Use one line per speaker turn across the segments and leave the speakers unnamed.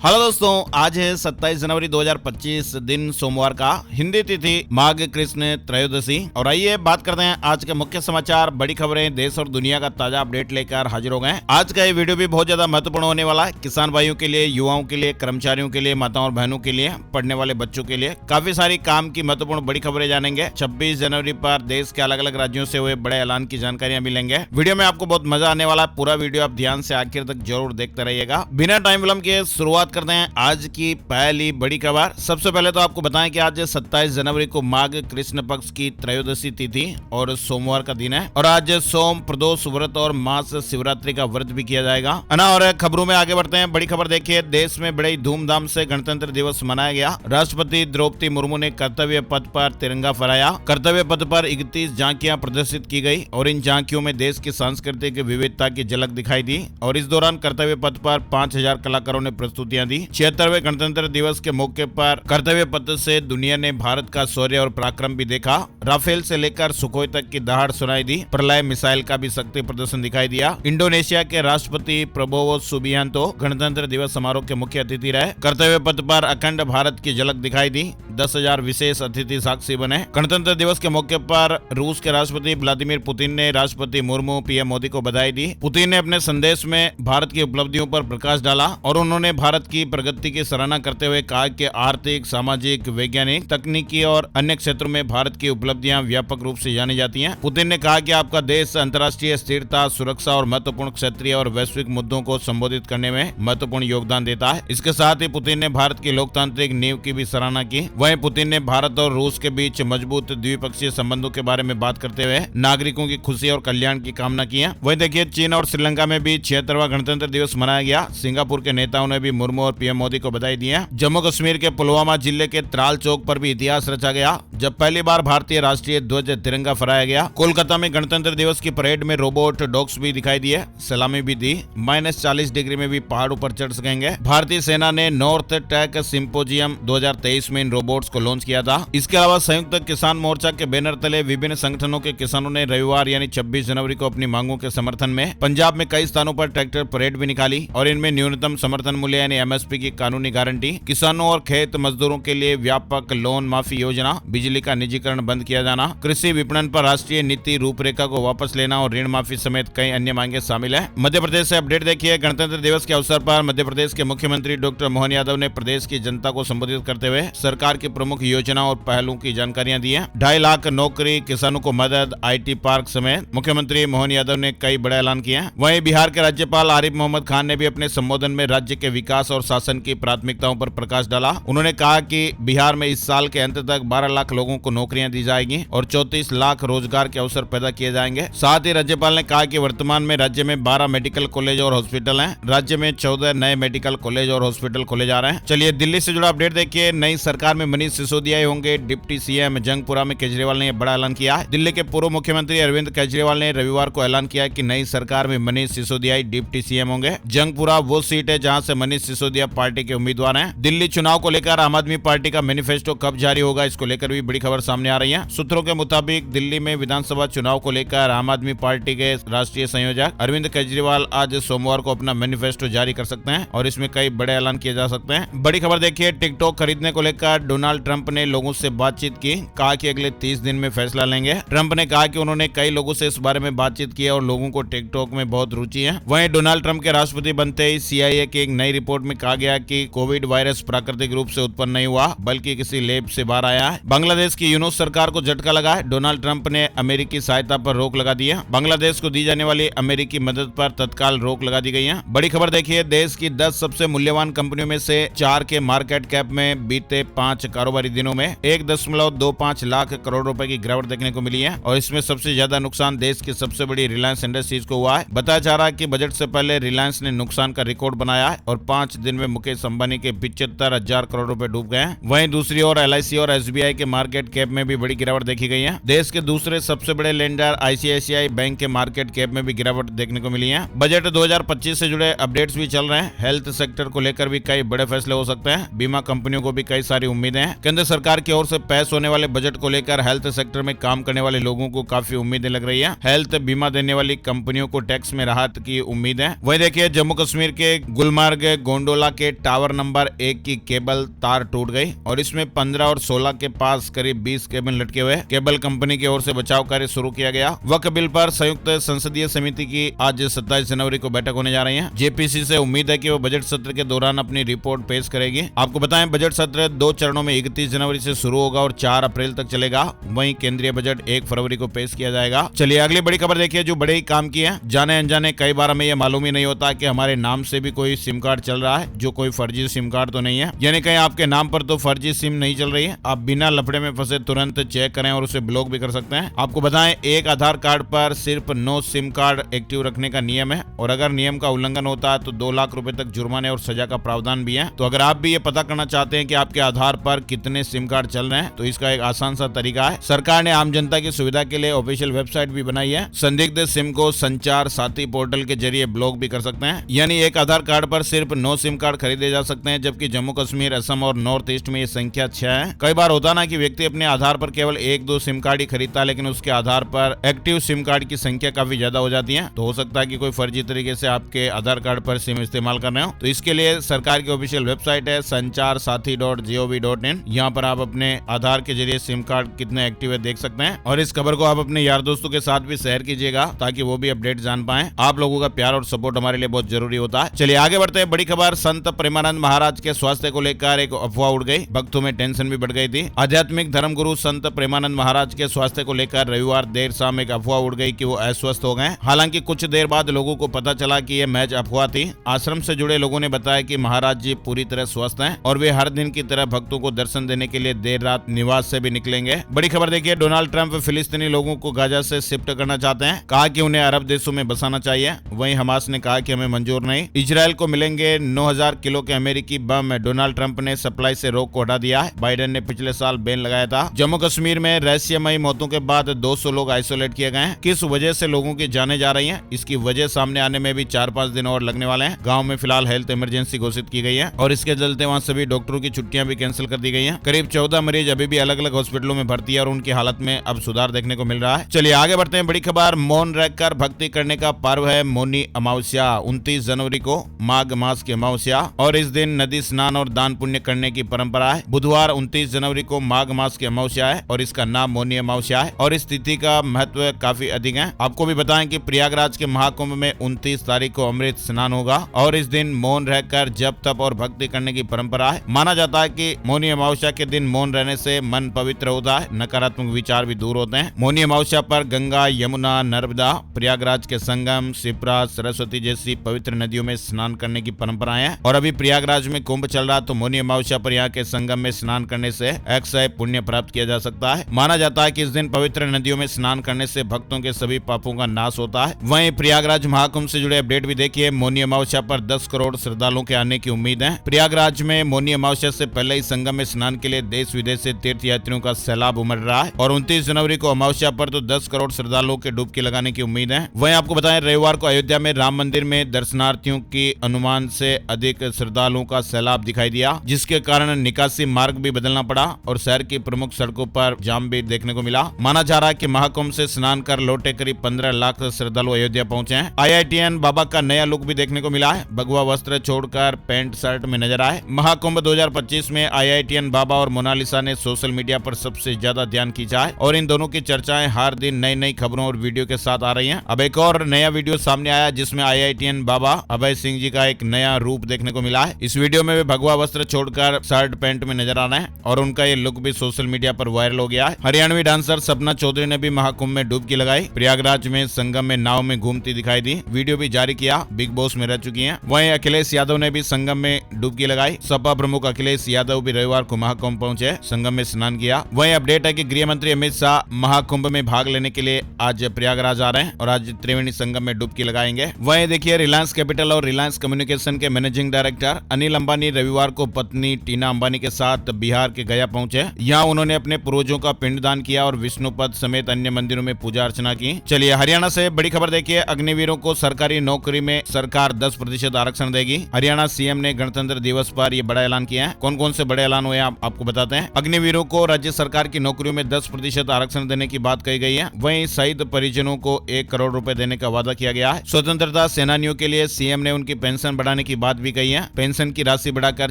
Hello दोस्तों, आज है 27 जनवरी 2025 दिन सोमवार का। हिंदी तिथि माघ कृष्ण त्रयोदशी। और आइए बात करते हैं आज के मुख्य समाचार, बड़ी खबरें, देश और दुनिया का ताजा अपडेट लेकर हाजिर हो गए हैं। आज का ये वीडियो भी बहुत ज्यादा महत्वपूर्ण होने वाला है। किसान भाइयों के लिए, युवाओं के लिए, कर्मचारियों के लिए, माताओं और बहनों के लिए, पढ़ने वाले बच्चों के लिए काफी सारी काम की महत्वपूर्ण बड़ी खबरें जानेंगे। 26 जनवरी पर देश के अलग अलग राज्यों से हुए बड़े ऐलान की जानकारियां मिलेंगे। वीडियो में आपको बहुत मजा आने वाला है। पूरा वीडियो आप ध्यान से आखिर तक जरूर देखते रहिएगा। बिना टाइम विलंब के शुरुआत करते हैं आज की पहली बड़ी खबर। सबसे पहले तो आपको बताएं कि आज 27 जनवरी को माघ कृष्ण पक्ष की त्रयोदशी तिथि और सोमवार का दिन है। और आज सोम प्रदोष व्रत और मास शिवरात्रि का व्रत भी किया जाएगा। और खबरों में आगे बढ़ते हैं। बड़ी खबर देखिए, देश में बड़ी धूमधाम से गणतंत्र दिवस मनाया गया। राष्ट्रपति द्रौपदी मुर्मू ने कर्तव्य पथ पर तिरंगा फहराया। कर्तव्य पथ पर 31 झांकियां प्रदर्शित की गई और इन झांकियों में देश की सांस्कृतिक विविधता की झलक दिखाई दी। और इस दौरान कर्तव्य पथ पर 5000 कलाकारों ने प्रस्तुतियां दी। 76वें गणतंत्र दिवस के मौके पर कर्तव्य पथ से दुनिया ने भारत का शौर्य और पराक्रम भी देखा। राफेल से लेकर सुखोई तक की दहाड़ सुनाई दी। प्रलय मिसाइल का भी शक्ति प्रदर्शन दिखाई दिया। इंडोनेशिया के राष्ट्रपति प्रबोवो सुबियांतो गणतंत्र दिवस समारोह के मुख्य अतिथि रहे। कर्तव्य पथ पर अखंड भारत की झलक दिखाई दी। 10,000 विशेष अतिथि साक्षी बने। गणतंत्र दिवस के मौके पर रूस के राष्ट्रपति व्लादिमीर पुतिन ने राष्ट्रपति मुर्मू, पीएम मोदी को बधाई दी। पुतिन ने अपने संदेश में भारत की उपलब्धियों पर प्रकाश डाला और उन्होंने भारत की प्रगति की सराहना करते हुए कहा कि आर्थिक, सामाजिक, वैज्ञानिक, तकनीकी और अन्य क्षेत्रों में भारत की उपलब्धियां व्यापक रूप से जानी जाती हैं। पुतिन ने कहा कि आपका देश अंतर्राष्ट्रीय स्थिरता, सुरक्षा और महत्वपूर्ण क्षेत्रीय और वैश्विक मुद्दों को संबोधित करने में महत्वपूर्ण योगदान देता है। इसके साथ ही पुतिन ने भारत की लोकतांत्रिक नींव की भी सराहना की। वहीं पुतिन ने भारत और रूस के बीच मजबूत द्विपक्षीय संबंधों के बारे में बात करते हुए नागरिकों की खुशी और कल्याण की कामना की है। वहीं देखिए, चीन और श्रीलंका में भी 76वां गणतंत्र दिवस मनाया गया। सिंगापुर के नेताओं ने भी मुर्मू और पीएम मोदी को बधाई दी है। जम्मू कश्मीर के पुलवामा जिले के त्राल चौक पर भी इतिहास रचा गया, जब पहली बार भारतीय राष्ट्रीय ध्वज तिरंगा फहराया गया। कोलकाता में गणतंत्र दिवस की परेड में रोबोट डॉग्स भी दिखाई दिए, सलामी भी दी। -40 डिग्री में भी पहाड़ ऊपर चढ़ सकेंगे। भारतीय सेना ने नॉर्थ टेक सिंपोजियम 2023 में इन रोबोट्स को लॉन्च किया था। इसके अलावा संयुक्त किसान मोर्चा के बैनर तले विभिन्न संगठनों के किसानों ने रविवार यानी 26 जनवरी को अपनी मांगों के समर्थन में पंजाब में कई स्थानों पर ट्रैक्टर परेड भी निकाली। और इनमें न्यूनतम समर्थन मूल्य यानी MSP की कानूनी गारंटी, किसानों और खेत मजदूरों के लिए व्यापक लोन माफी योजना, बिजली का निजीकरण बंद किया जाना, कृषि विपणन पर राष्ट्रीय नीति रूपरेखा को वापस लेना और ऋण माफी समेत कई अन्य मांगे शामिल है। मध्य प्रदेश से अपडेट देखिए। गणतंत्र दिवस के अवसर पर मध्य प्रदेश के मुख्यमंत्री डॉक्टर मोहन यादव ने प्रदेश की जनता को संबोधित करते हुए सरकार की प्रमुख योजनाओं और पहलों की जानकारियां दी है। 2.5 लाख नौकरी, किसानों को मदद, IT पार्क समेत मुख्यमंत्री मोहन यादव ने कई बड़े ऐलान किए हैं। वहीं बिहार के राज्यपाल आरिफ मोहम्मद खान ने भी अपने संबोधन में राज्य के विकास और शासन की प्राथमिकताओं पर प्रकाश डाला। उन्होंने कहा कि बिहार में इस साल के अंत तक 12 लाख लोगों को नौकरियां दी जाएगी और 34 लाख रोजगार के अवसर पैदा किए जाएंगे। साथ ही राज्यपाल ने कहा कि वर्तमान में राज्य में 12 मेडिकल कॉलेज और हॉस्पिटल हैं। राज्य में 14 नए मेडिकल कॉलेज और हॉस्पिटल खोले जा रहे हैं। चलिए दिल्ली से जुड़ा अपडेट देखिए। नई सरकार में मनीष सिसोदिया होंगे डिप्टी CM। जंगपुरा में केजरीवाल ने यह बड़ा ऐलान किया। दिल्ली के पूर्व मुख्यमंत्री अरविंद केजरीवाल ने रविवार को ऐलान किया कि नई सरकार में मनीष सिसोदिया डिप्टी CM होंगे। जंगपुरा वो सीट है जहां से मनीष सिसोदिया पार्टी के उम्मीदवार हैं। दिल्ली चुनाव को लेकर आम आदमी पार्टी का मैनिफेस्टो कब जारी होगा, इसको लेकर भी बड़ी खबर सामने आ रही है। सूत्रों के मुताबिक दिल्ली में विधानसभा चुनाव को लेकर आम आदमी पार्टी के राष्ट्रीय संयोजक अरविंद केजरीवाल आज सोमवार को अपना मैनिफेस्टो जारी कर सकते हैं और इसमें कई बड़े ऐलान किए जा सकते हैं। बड़ी खबर देखिए, टिकटॉक खरीदने को लेकर डोनाल्ड ट्रंप ने लोगों से बातचीत की, कहा कि अगले 30 दिन में फैसला लेंगे। ट्रंप ने कहा कि उन्होंने कई लोगों से इस बारे में बातचीत की और लोगों को टिकटॉक में बहुत रुचि है। वहीं डोनाल्ड ट्रंप के राष्ट्रपति बनते ही CIA की एक नई रिपोर्ट में कहा गया कि कोविड वायरस प्राकृतिक रूप से उत्पन्न नहीं हुआ बल्कि किसी लैब से बाहर आया है। बांग्लादेश की यूनुस सरकार को झटका लगा है। डोनाल्ड ट्रंप ने अमेरिकी सहायता पर रोक लगा दी है। बांग्लादेश को दी जाने वाली अमेरिकी मदद पर तत्काल रोक लगा दी गई है। बड़ी खबर देखिए, देश की 10 सबसे मूल्यवान कंपनियों में से 4 के मार्केट कैप में बीते 5 कारोबारी दिनों में 1.25 लाख करोड़ रुपए की गिरावट देखने को मिली है। और इसमें सबसे ज्यादा नुकसान देश की सबसे बड़ी रिलायंस इंडस्ट्रीज को हुआ है। बताया जा रहा है कि बजट से पहले रिलायंस ने नुकसान का रिकॉर्ड बनाया है और 5 दिन में मुकेश अंबानी के 75,000 करोड़ रुपए डूब गए हैं। वहीं दूसरी ओर LIC और SBI के मार्केट कैप में भी बड़ी गिरावट देखी गई है। देश के दूसरे सबसे बड़े लेंडर ICICI बैंक के मार्केट कैप में भी गिरावट देखने को मिली है। बजट 2025 से जुड़े अपडेट्स भी चल रहे हैं। हेल्थ सेक्टर को लेकर भी कई बड़े फैसले हो सकते हैं। बीमा कंपनियों को भी कई सारी उम्मीदें हैं। केंद्र सरकार की ओर से पेश होने वाले बजट को लेकर हेल्थ सेक्टर में काम करने वाले लोगों को काफी उम्मीदें लग रही है। हेल्थ बीमा देने वाली कंपनियों को टैक्स में राहत की उम्मीद है। वही देखिए, जम्मू कश्मीर के गुलमर्ग, गोंडवाना मंडोला के टावर नंबर 1 की केबल तार टूट गई और इसमें 15 और 16 के पास करीब 20 केबल लटके हुए। केबल कंपनी की ओर से बचाव कार्य शुरू किया गया। वक्फ बिल पर संयुक्त संसदीय समिति की आज 27 जनवरी को बैठक होने जा रही है। जेपीसी से उम्मीद है कि वो बजट सत्र के दौरान अपनी रिपोर्ट पेश करेगी। आपको बताएं, बजट सत्र 2 चरणों में 31 जनवरी से शुरू होगा और 4 अप्रैल तक चलेगा। वहीं केंद्रीय बजट 1 फरवरी को पेश किया जाएगा। चलिए अगली बड़ी खबर देखिए जो बड़े ही काम की है। जाने अनजाने कई बार हमें यह मालूम ही नहीं होता कि हमारे नाम से भी कोई सिम कार्ड चल रहा है, जो कोई फर्जी सिम कार्ड तो नहीं है। यानी कहीं आपके नाम पर तो फर्जी सिम नहीं चल रही है। आप बिना लफड़े में फंसे तुरंत चेक करें और उसे ब्लॉक भी कर सकते हैं। आपको बताएं, एक आधार कार्ड पर सिर्फ 9 सिम कार्ड एक्टिव रखने का नियम है और अगर नियम का उल्लंघन होता है तो 2 लाख रुपए तक जुर्माने और सजा का प्रावधान भी है। तो अगर आप भी ये पता करना चाहते हैं कि आपके आधार पर कितने सिम कार्ड चल रहे हैं तो इसका एक आसान सा तरीका है। सरकार ने आम जनता की सुविधा के लिए ऑफिशियल वेबसाइट भी बनाई है। संदिग्ध सिम को संचार साथी पोर्टल के जरिए ब्लॉक भी कर सकते हैं। यानी एक आधार कार्ड पर सिर्फ 9 सिम कार्ड खरीदे जा सकते हैं, जबकि जम्मू कश्मीर, असम और नॉर्थ ईस्ट में ये संख्या 6 है। कई बार होता ना कि व्यक्ति अपने आधार पर केवल 1-2 सिम कार्ड ही खरीदता है, लेकिन उसके आधार पर एक्टिव सिम कार्ड की संख्या काफी ज्यादा हो जाती है। तो हो सकता है कि कोई फर्जी तरीके से आपके आधार कार्ड पर सिम इस्तेमाल कर रहे हो। तो इसके लिए सरकार की ऑफिशियल वेबसाइट है sancharsaathi.gov.in। यहाँ पर आप अपने आधार के जरिए सिम कार्ड कितने एक्टिव है देख सकते हैं और इस खबर को आप अपने यार दोस्तों के साथ भी शेयर कीजिएगा ताकि वो भी अपडेट जान पाए। आप लोगों का प्यार और सपोर्ट हमारे लिए बहुत जरूरी होता है। चलिए आगे बढ़ते हैं। बड़ी खबर, संत प्रेमानंद महाराज के स्वास्थ्य को लेकर एक अफवाह उड़ गई। भक्तों में टेंशन भी बढ़ गई थी। आध्यात्मिक धर्मगुरु संत प्रेमानंद महाराज के स्वास्थ्य को लेकर रविवार देर शाम एक अफवाह उड़ गई कि वो अस्वस्थ हो गए। हालांकि कुछ देर बाद लोगों को पता चला कि यह महज अफवाह थी। आश्रम से जुड़े लोगों ने बताया कि महाराज जी पूरी तरह स्वस्थ हैं और वे हर दिन की तरह भक्तों को दर्शन देने के लिए देर रात निवास से भी निकलेंगे। बड़ी खबर देखिए, डोनाल्ड ट्रंप फिलिस्तीनी लोगों को गाजा से शिफ्ट करना चाहते हैं। कहा कि उन्हें अरब देशों में बसाना चाहिए। वहीं हमास ने कहा कि हमें मंजूर नहीं। इजराइल को मिलेंगे 9000 किलो के अमेरिकी बम। डोनाल्ड ट्रंप ने सप्लाई से रोक को हटा दिया है। बाइडेन ने पिछले साल बैन लगाया था। जम्मू कश्मीर में रहस्यमयी मौतों के बाद 200 लोग आइसोलेट किए गए हैं। किस वजह से लोगों की जानें जा रही हैं, इसकी वजह सामने आने में भी 4-5 दिन और लगने वाले हैं। गांव में फिलहाल हेल्थ इमरजेंसी घोषित की गई है और इसके चलते वहां सभी डॉक्टरों की छुट्टियां भी कैंसिल कर दी गई हैं। करीब 14 मरीज अभी भी अलग अलग हॉस्पिटलों में भर्ती है और उनकी हालत में अब सुधार देखने को मिल रहा है। चलिए आगे बढ़ते हैं। बड़ी खबर, मौन रहकर भक्ति करने का पर्व है मौनी अमावस्या। 29 जनवरी को माघ मास की अमावस्या और इस दिन नदी स्नान और दान पुण्य करने की परंपरा है। बुधवार 29 जनवरी को माघ मास की अमावस्या है और इसका नाम मौनी अमावस्या है और इस तिथि का महत्व काफी अधिक है। आपको भी बताएं कि प्रयागराज के महाकुंभ में 29 तारीख को अमृत स्नान होगा और इस दिन मौन रहकर जप तप और भक्ति करने की परंपरा है। माना जाता है कि मौनी अमावस्या के दिन मौन रहने से मन पवित्र होता है, नकारात्मक विचार भी दूर होते हैं। मौनी अमावस्या पर गंगा, यमुना, नर्मदा, प्रयागराज के संगम, शिप्रा, सरस्वती जैसी पवित्र नदियों में स्नान करने की परंपराएं हैं और अभी प्रयागराज में कुंभ चल रहा तो मौनी अमावस्या पर यहाँ के संगम में स्नान करने से अक्षय पुण्य प्राप्त किया जा सकता है। माना जाता है कि इस दिन पवित्र नदियों में स्नान करने से भक्तों के सभी पापों का नाश होता है। वहीं प्रयागराज महाकुंभ से जुड़े अपडेट भी देखिए। मौनी अमावस्या पर 10 करोड़ श्रद्धालुओं के आने की उम्मीद है। प्रयागराज में मौनी अमावस्या से पहले ही संगम में स्नान के लिए देश विदेश से तीर्थ यात्रियों का सैलाब उमड़ रहा है और 29 जनवरी को अमावस्या पर तो 10 करोड़ श्रद्धालुओं के डुबकी लगाने की उम्मीद है। वहीं आपको बताएं, रविवार को अयोध्या में राम मंदिर में दर्शनार्थियों की अनुमान से अधिक श्रद्धालुओं का सैलाब दिखाई दिया, जिसके कारण निकासी मार्ग भी बदलना पड़ा और शहर की प्रमुख सड़कों पर जाम भी देखने को मिला। माना जा रहा है कि महाकुंभ से स्नान कर लौटे करीब 15 लाख श्रद्धालु अयोध्या पहुंचे हैं। IITN बाबा का नया लुक भी देखने को मिला है। भगवा वस्त्र छोड़कर पैंट शर्ट में नजर आए। महाकुंभ 2025 में IITN बाबा और मोनालिसा ने सोशल मीडिया पर सबसे ज्यादा ध्यान खींचा है और इन दोनों की चर्चाएं हर दिन नई नई खबरों और वीडियो के साथ आ रही हैं। अब एक और नया वीडियो सामने आया जिसमें IITN बाबा अभय सिंह जी का एक नया रूप देखने को मिला है। इस वीडियो में वे भगवा वस्त्र छोड़कर शर्ट पैंट में नजर आ रहे हैं और उनका ये लुक भी सोशल मीडिया पर वायरल हो गया है। हरियाणवी डांसर सपना चौधरी ने भी महाकुंभ में डुबकी लगाई। प्रयागराज में संगम में नाव में घूमती दिखाई दी। वीडियो भी जारी किया। बिग बॉस में रह चुकी हैं। वहीं अखिलेश यादव ने भी संगम में डुबकी लगाई। सपा प्रमुख अखिलेश यादव भी रविवार को महाकुंभ पहुंचे, संगम में स्नान किया। वहीं अपडेट है कि गृह मंत्री अमित शाह महाकुंभ में भाग लेने के लिए आज प्रयागराज आ रहे हैं और आज त्रिवेणी संगम में डुबकी लगाएंगे। वहीं देखिए, रिलायंस कैपिटल और रिलायंस कम्युनिकेशन के मैनेजिंग डायरेक्टर अनिल अंबानी रविवार को पत्नी टीना अंबानी के साथ बिहार के गया पहुंचे। यहाँ उन्होंने अपने पूर्वजों का पिंडदान किया और विष्णुपद समेत अन्य मंदिरों में पूजा अर्चना की। चलिए हरियाणा से बड़ी खबर देखिए। अग्निवीरों को सरकारी नौकरी में सरकार 10% आरक्षण देगी। हरियाणा सीएम ने गणतंत्र दिवस पर यह बड़ा ऐलान किया है। कौन कौन से बड़े ऐलान हुए आपको बताते हैं। अग्निवीरों को राज्य सरकार की नौकरियों में 10% आरक्षण देने की बात कही गई है। वहीं शहीद परिजनों को 1 करोड़ रुपए देने का वादा किया गया है। स्वतंत्रता सेनानियों के लिए सीएम ने उनकी पेंशन बढ़ाने की बात भी कही है। पेंशन की राशि बढ़ाकर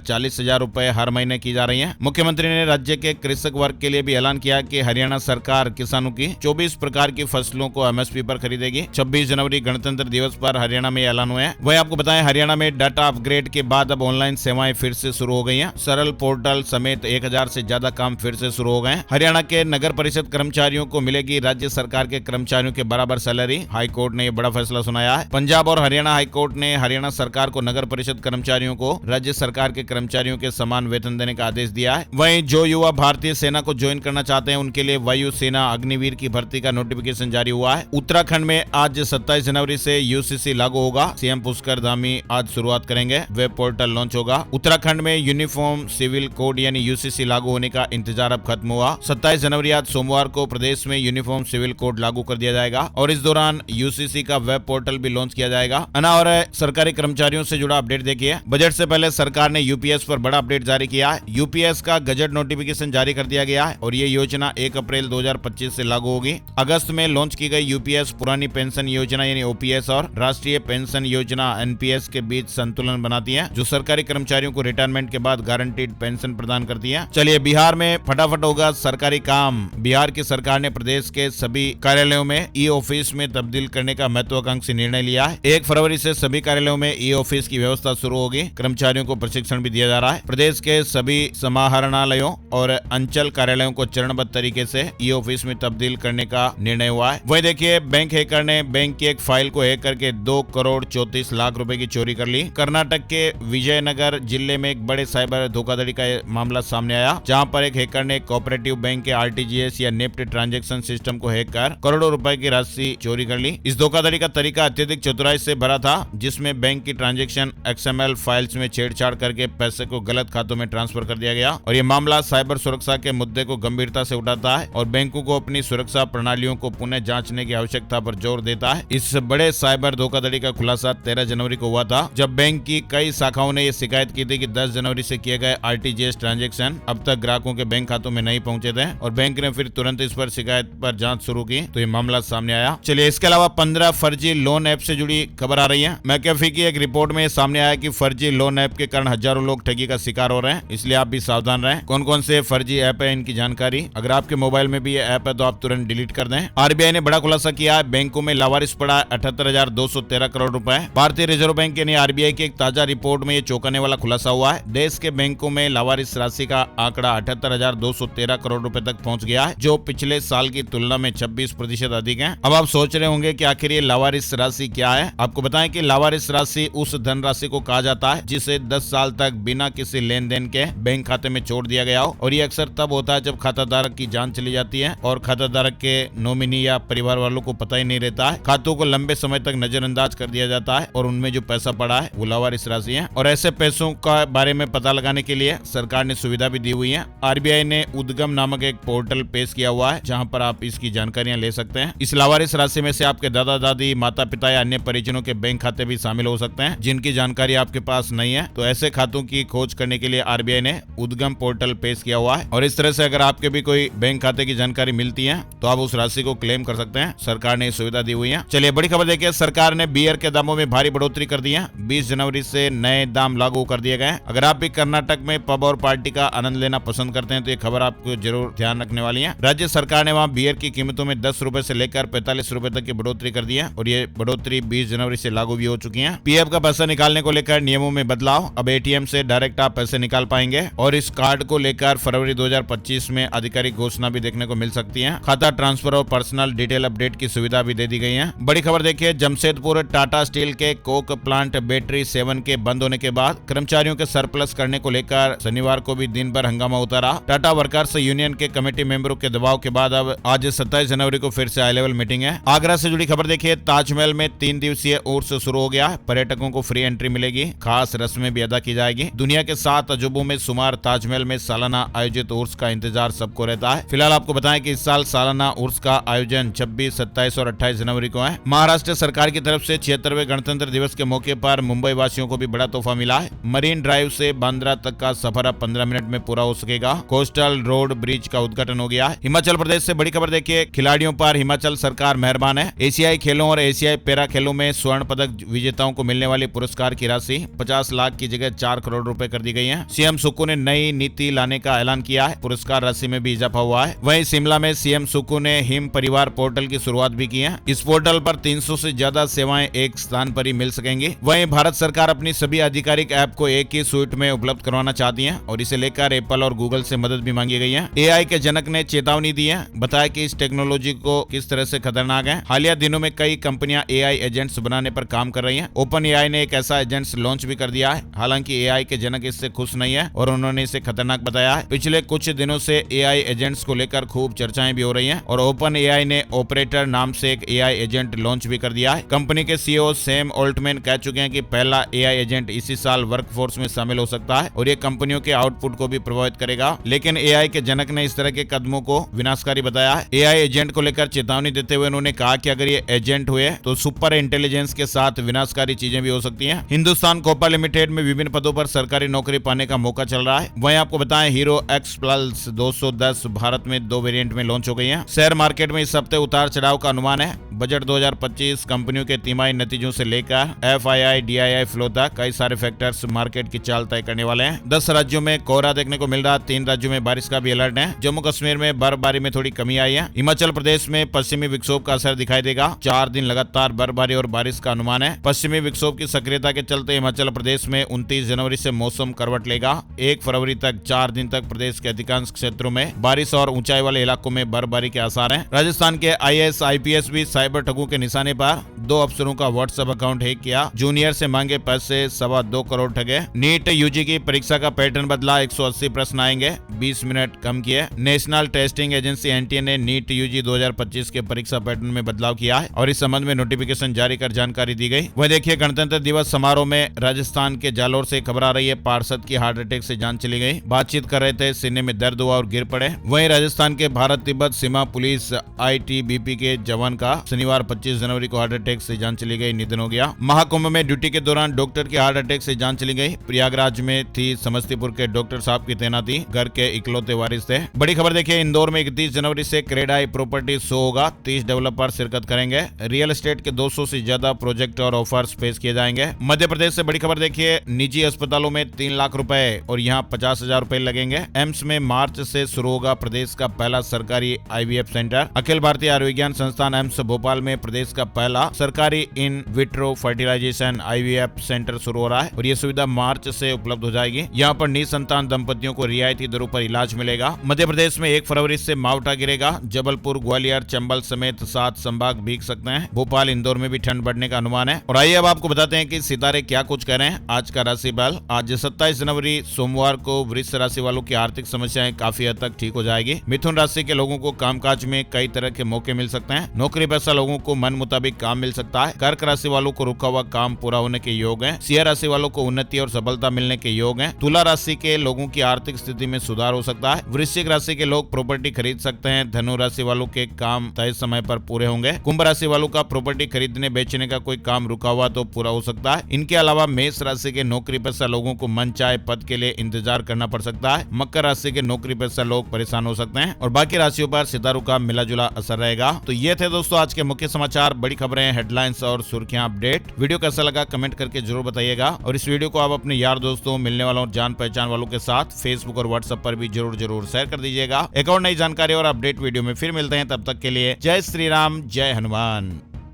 40,000 रुपए हर महीने की जा रही है। मुख्यमंत्री ने राज्य के कृषक वर्ग के लिए भी ऐलान किया कि हरियाणा सरकार किसानों की 24 प्रकार की फसलों को एमएसपी पर खरीदेगी। 26 जनवरी गणतंत्र दिवस पर हरियाणा में ऐलान हुआ है। वही आपको बताएं, हरियाणा में डाटा अपग्रेड के बाद अब ऑनलाइन सेवाएं फिर से शुरू हो गई हैं। सरल पोर्टल समेत 1000 से ज्यादा काम फिर से शुरू हो गए हैं। हरियाणा के नगर परिषद कर्मचारियों को मिलेगी राज्य सरकार के कर्मचारियों के बराबर सैलरी। हाई कोर्ट ने यह बड़ा फैसला सुनाया है। पंजाब और हरियाणा हाई कोर्ट ने हरियाणा सरकार को नगर परिषद कर्मचारियों को राज्य सरकार के कर्मचारियों के समान वेतन देने का आदेश दिया है। वहीं जो युवा भारतीय सेना को ज्वाइन करना चाहते हैं उनके लिए वायु सेना अग्निवीर की भर्ती का नोटिफिकेशन जारी हुआ है। उत्तराखंड में आज 27 जनवरी से यूसीसी लागू होगा। सीएम पुष्कर धामी आज शुरुआत करेंगे। वेब पोर्टल लॉन्च होगा। उत्तराखंड में यूनिफॉर्म सिविल कोड यानी यूसीसी लागू होने का इंतजार अब खत्म हुआ। 27 जनवरी आज सोमवार को प्रदेश में यूनिफॉर्म सिविल कोड लागू कर दिया जाएगा और इस दौरान यूसीसी का वेब पोर्टल भी लॉन्च किया जाएगा। और सरकारी कर्मचारियों से जुड़ा अपडेट देखिए। बजट से पहले सरकार ने यूपीएस पर बड़ा अपडेट जारी किया है। यूपीएस का गजट नोटिफिकेशन जारी कर दिया गया है और ये योजना 1 अप्रैल 2025 से लागू होगी। अगस्त में लॉन्च की गई यूपीएस पुरानी पेंशन योजना यानी ओपीएस और राष्ट्रीय पेंशन योजना एनपीएस के बीच संतुलन बनाती है, जो सरकारी कर्मचारियों को रिटायरमेंट के बाद गारंटीड पेंशन प्रदान करती है। चलिए, बिहार में फटाफट होगा सरकारी काम। बिहार की सरकार ने प्रदेश के सभी कार्यालयों में ई ऑफिस में तब्दील करने का महत्वाकांक्षी निर्णय लिया है। 1 फरवरी से सभी कार्यालयों में ई ऑफिस की व्यवस्था शुरू होगी। कर्मचारियों को प्रशिक्षण भी दिया जा रहा है। प्रदेश के सभी समाहरणालयों और अंचल कार्यालयों को चरणबद्ध तरीके से ई ऑफिस में तब्दील करने का निर्णय हुआ है। वही देखिए, बैंक हैकर ने बैंक की एक फाइल को हैक करके 2 करोड़ 34 लाख रुपए की चोरी कर ली। कर्नाटक के विजयनगर जिले में एक बड़े साइबर धोखाधड़ी का मामला सामने आया, जहां पर एक हैकर ने कोऑपरेटिव बैंक के आरटीजीएस या नेफ्ट ट्रांजैक्शन सिस्टम को हैक कर करोड़ों रुपए की राशि चोरी कर ली। इस धोखाधड़ी का तरीका अत्यधिक चतुराई से भरा था, जिसमें बैंक की ट्रांजैक्शन XML फाइल्स में छेड़छाड़ करके पैसे को गलत खातों में ट्रांसफर कर दिया गया। और ये मामला साइबर सुरक्षा के मुद्दे को गंभीरता से उठाता है और बैंकों को अपनी सुरक्षा प्रणालियों को पुनः जांचने की आवश्यकता पर जोर देता है। इस बड़े साइबर धोखाधड़ी का खुलासा 13 जनवरी को हुआ था, जब बैंक की कई शाखाओं ने यह शिकायत की थी कि 10 जनवरी से किए गए आरटीजीएस ट्रांजैक्शन अब तक ग्राहकों के बैंक खातों में नहीं पहुंचे थे और बैंक ने फिर तुरंत इस पर शिकायत पर जांच शुरू की, तो ये मामला सामने आया। चलिए, इसके अलावा 15 फर्जी लोन ऐप से जुड़ी खबर आ रही है। मैकेफी की एक रिपोर्ट में सामने आया कि फर्जी लोन ऐप के कारण हजारों लोग ठगी का शिकार हो रहे हैं, इसलिए आप भी सावधान रहें। कौन कौन से फर्जी ऐप है, इनकी जानकारी अगर आपके मोबाइल में भी ये ऐप है तो आप तुरंत डिलीट कर दें। आरबीआई ने बड़ा खुलासा किया है। बैंकों में लावारिस पड़ा 78,213 करोड़ रुपए। भारतीय रिजर्व बैंक यानी आरबीआई की एक ताजा रिपोर्ट में ये चौंकाने वाला खुलासा हुआ है। देश के बैंकों में लावारिस राशि का आंकड़ा 78,213 करोड़ रुपए तक पहुंच गया है, जो पिछले साल की तुलना में 26% अधिक है। अब आप सोच रहे होंगे कि आखिर ये लावारिस राशि क्या है। आपको बताएं कि लावारिस राशि उस धनराशि को कहा जाता है जिसे 10 साल तक बिना किसी लेन देन के बैंक खाते में छोड़ दिया गया हो, और ये अक्सर तब होता है जब खाताधारक की जान चली जाती है और खाताधारक के नॉमिनी या परिवार वालों को पता ही नहीं रहता है। खातों को लंबे समय तक नजरअंदाज कर दिया जाता है और उनमें जो पैसा पड़ा है वो लावारिस राशि है। और ऐसे पैसों का बारे में पता लगाने के लिए सरकार ने सुविधा भी दी हुई है। आरबीआई ने उद्गम नामक एक पोर्टल पेश किया हुआ है, जहां पर आप इसकी जानकारियां ले सकते हैं। इस लावारिस राशि में से आपके दादा दादी, माता पिता या अन्य परिजनों के बैंक खाते भी शामिल हो सकते हैं, जिनकी जानकारी आपके पास नहीं है। तो ऐसे खातों की खोज करने के लिए आरबीआई ने उद्गम पोर्टल पेश किया हुआ है और इस तरह से अगर आपके भी कोई बैंक खाते की जानकारी मिलती है तो आप उस राशि को क्लेम कर सकते हैं। सरकार ने सुविधा दी हुई है। चलिए, बड़ी खबर देखिए, सरकार ने बियर के दामों में भारी बढ़ोतरी कर दी है। 20 जनवरी से नए दाम लागू कर दिए गए। अगर आप भी कर्नाटक में पब और पार्टी का आनंद लेना पसंद करते हैं तो ये खबर आपको जरूर ध्यान रखने वाली है। राज्य सरकार ने वहां बियर की कीमतों में 10 रुपए से लेकर 45 रुपए तक की बढ़ोतरी कर दी है और ये बढ़ोतरी 20 जनवरी से लागू भी हो चुकी है। पीएफ का पैसा निकालने को लेकर नियमों में बदलाव। अब एटीएम से डायरेक्ट आप पैसे निकाल पाएंगे और इस कार्ड को लेकर फरवरी 2025 में आधिकारिक घोषणा भी देखने को मिल सकती है। खाता ट्रांसफर और पर्सनल डिटेल अपडेट की सुविधा भी दे दी गई है। बड़ी खबर देखिए, जमशेदपुर टाटा स्टील के कोक प्लांट बैटरी 7 के बंद होने के बाद कर्मचारियों के सरप्लस करने को लेकर शनिवार को भी दिन भर हंगामा होता रहा। टाटा वर्कर्स यूनियन के कमेटी मेंबरों के दबाव के बाद अब आज 27 जनवरी को फिर से हाई लेवल मीटिंग है। आगरा से जुड़ी खबर देखिए, ताजमहल में 3 दिवसीय उर्स शुरू हो गया। पर्यटकों को फ्री एंट्री मिलेगी, खास रस्में भी अदा की जाएगी। दुनिया के 7 अजूबों में शुमार ताजमहल में सालाना आयोजित उर्स का इंतजार सबको रहता है। फिलहाल आपको बताएं कि इस साल सालाना उर्स का आयोजन 26, 27 और 28 जनवरी को है। महाराष्ट्र सरकार की तरफ से 76वें गणतंत्र दिवस के मौके पर मुंबई वासियों को भी बड़ा तोहफा मिला है। मरीन ड्राइव से बांद्रा तक का सफर अब 15 मिनट में पूरा हो सकेगा। कोस्टल रोड ब्रिज का उद्घाटन हो गया है। हिमाचल प्रदेश से बड़ी खबर देखिए, खिलाड़ियों पर हिमाचल सरकार मेहरबान है। एशियाई खेलों और एशियाई पैरा खेलों में स्वर्ण पदक विजेताओं को मिलने वाली पुरस्कार की राशि 50 लाख की जगह 4 करोड़ रुपए कर दी गई है। सीएम सुक्कू ने नई नीति लाने का ऐलान किया है। पुरस्कार राशि में भी इजाफा हुआ है। वहीं शिमला में सीएम सुक्कू ने हिम परिवार पोर्टल की शुरुआत भी की है। इस पोर्टल पर 300 से ज्यादा सेवाएं एक स्थान पर ही मिल सकेंगी। वहीं भारत सरकार अपनी सभी आधिकारिक ऐप को एक ही स्वीट में उपलब्ध करवाना चाहती है और इसे लेकर एप्पल और गूगल से मदद भी मांगी गई है। एआई के जनक ने चेतावनी दी है, बताया कि इस टेक्नोलॉजी को किस तरह से खतरनाक है। हालिया दिनों में कई कंपनियां एआई एजेंट्स बनाने पर काम कर रही हैं। ओपन एआई ने एक ऐसा एजेंट्स लॉन्च भी कर दिया है। हालांकि एआई के जनक इससे खुश नहीं है और उन्होंने इसे खतरनाक बताया है। पिछले कुछ दिनों से एआई एजेंट्स को लेकर खूब चर्चाएं भी हो रही हैं और ओपन एआई ने ऑपरेटर नाम से एक एआई एजेंट लॉन्च भी कर दिया है। कंपनी के सीईओ सैम ऑल्टमैन कह चुके हैं कि पहला एआई एजेंट इसी साल वर्कफोर्स में शामिल हो सकता है और ये कंपनियों के आउटपुट को भी प्रभावित करेगा। लेकिन एआई के जनक ने इस तरह के कदमों को विनाशकारी बताया है। एआई एजेंट को लेकर चेतावनी देते हुए उन्होंने कहा कि अगर ये एजेंट हुए तो सुपर इंटेलिजेंस के साथ विनाशकारी चीजें भी हो सकती हैं। हिंदुस्तान कोपा लिमिटेड में विभिन्न पदों पर सरकारी नौकरी पाने का मौका चल रहा है। वहीं आपको बताएं हीरो एक्स प्लस 210 भारत में 2 वेरिएंट में लॉन्च हो गई है। शेयर मार्केट में इस हफ्ते उतार चढ़ाव का अनुमान है। बजट 2025 कंपनियों के तिमाही नतीजों से लेकर एफआईआई डीआईआई फ्लो तक कई सारे फैक्टर्स मार्केट की चाल तय करने वाले हैं। 10 राज्यों में कोहरा देखने को मिल रहा, 3 राज्यों में बारिश का भी अलर्ट है। जम्मू कश्मीर में बर्फबारी में थोड़ी कमी आई है। हिमाचल प्रदेश में पश्चिमी विक्षोभ का असर दिखाई देगा। 4 दिन लगातार बर्फबारी और बारिश का अनुमान है। पश्चिमी विक्षोभ की सक्रियता के चलते हिमाचल प्रदेश में 29 जनवरी से मौसम करवट लेगा। 1 फरवरी तक 4 दिन तक प्रदेश के अधिकांश क्षेत्रों में बारिश और ऊंचाई वाले इलाकों में बर्फबारी के आसार हैं। राजस्थान के आईएएस आईपीएस भी साइबर ठगों के निशाने पर। 2 अफसरों का व्हाट्सएप अकाउंट हैक किया। जूनियर से मांगे पैसे 2.25 करोड़ ठगे। नीट यूजी की परीक्षा का पैटर्न बदला, 180 प्रश्न आएंगे, 20 मिनट कम किए। नेशनल टेस्टिंग एजेंसी एनटीए ने नीट यूजी 2025 के परीक्षा पैटर्न में बदलाव किया है और इस संबंध में नोटिफिकेशन जारी कर जानकारी दी गई। वह देखिए, गणतंत्र दिवस समारोह में राजस्थान के जालोर से खबर आ रही है। पार्षद की हार्ट अटैक से जान चली गई। बातचीत कर रहे थे, सीने में दर्द हुआ और गिर पड़े। वहीं राजस्थान के भारत तिब्बत सीमा पुलिस आईटीबीपी के जवान का शनिवार 25 जनवरी को हार्ट अटैक से जान चली गई, निधन हो गया। महाकुंभ में ड्यूटी के दौरान डॉक्टर की हार्ट अटैक से जान चली गई। प्रयागराज में थी समस्तीपुर के डॉक्टर साहब की तैनाती, घर के इकलौते वारिस थे। बड़ी खबर देखिए, इंदौर में 31 जनवरी से क्रेडाई प्रॉपर्टी शो होगा। 30 डेवलपर शिरकत करेंगे। रियल एस्टेट के 200 से ज्यादा प्रोजेक्ट और ऑफर्स पेश किए जाएंगे। मध्य प्रदेश से बड़ी खबर देखिए, निजी अस्पतालों में 3 लाख रुपए और यहाँ 50,000 रुपए लगेंगे। एम्स में मार्च से शुरू होगा प्रदेश का पहला सरकारी आईवीएफ सेंटर। अखिल भारतीय आयुर्विज्ञान संस्थान एम्स भोपाल में प्रदेश का पहला सरकारी in vitro fertilisation IVF centre शुरू हो रहा है और ये सुविधा मार्च से उपलब्ध हो जाएगी। यहाँ पर निसंतान दंपतियों को रियायती दरों पर इलाज मिलेगा। मध्य प्रदेश में 1 फरवरी से मावठा गिरेगा। जबलपुर, ग्वालियर, चंबल समेत 7 संभाग भीग सकते हैं। भोपाल, इंदौर में भी ठंड बढ़ने का अनुमान है। और आइए अब आपको बताते हैं कि सितारे क्या कुछ कह रहे हैं। आज का राशि बल, आज 27 जनवरी सोमवार को वृष राशि वालों की आर्थिक समस्याएं काफी हद तक ठीक हो जाएगी। मिथुन राशि के लोगों को कामकाज में कई तरह के मौके मिल सकते हैं। नौकरी पेशा लोगों को मन मुताबिक काम मिल सकता है। कर्क राशि वालों को रुका हुआ काम पूरा होने के योग है। सिंह राशि वालों को उन्नति और सफलता मिलने के योग है। तुला राशि के लोगों की आर्थिक स्थिति में सुधार हो सकता है। वृश्चिक राशि के लोग प्रॉपर्टी खरीद सकते हैं। धनु राशि वालों के काम तय समय पर पूरे होंगे। कुंभ राशि वालों का प्रॉपर्टी खरीदने बेचने का कोई काम रुका हुआ तो पूरा हो सकता है। इनके अलावा मेष राशि के नौकरी पेशा लोगों को मनचाहे पद के लिए इंतजार करना पड़ सकता है। मकर राशि के नौकरी पेशा लोग परेशान हो सकते हैं और बाकी राशियों पर सितारों का मिला जुला असर रहेगा। तो ये थे दोस्तों आज के मुख्य समाचार, बड़ी खबरें, हेडलाइंस और सुर्खियां अपडेट। वीडियो कैसा लगा कमेंट करके जरूर बताइएगा और इस वीडियो को आप अपने यार दोस्तों, मिलने वालों और जान पहचान वालों के साथ फेसबुक और व्हाट्सएप पर भी जरूर शेयर कर दीजिएगा। एक और नई जानकारी और अपडेट वीडियो में फिर मिलते हैं, तब तक के लिए जय श्री राम, जय हनुमान।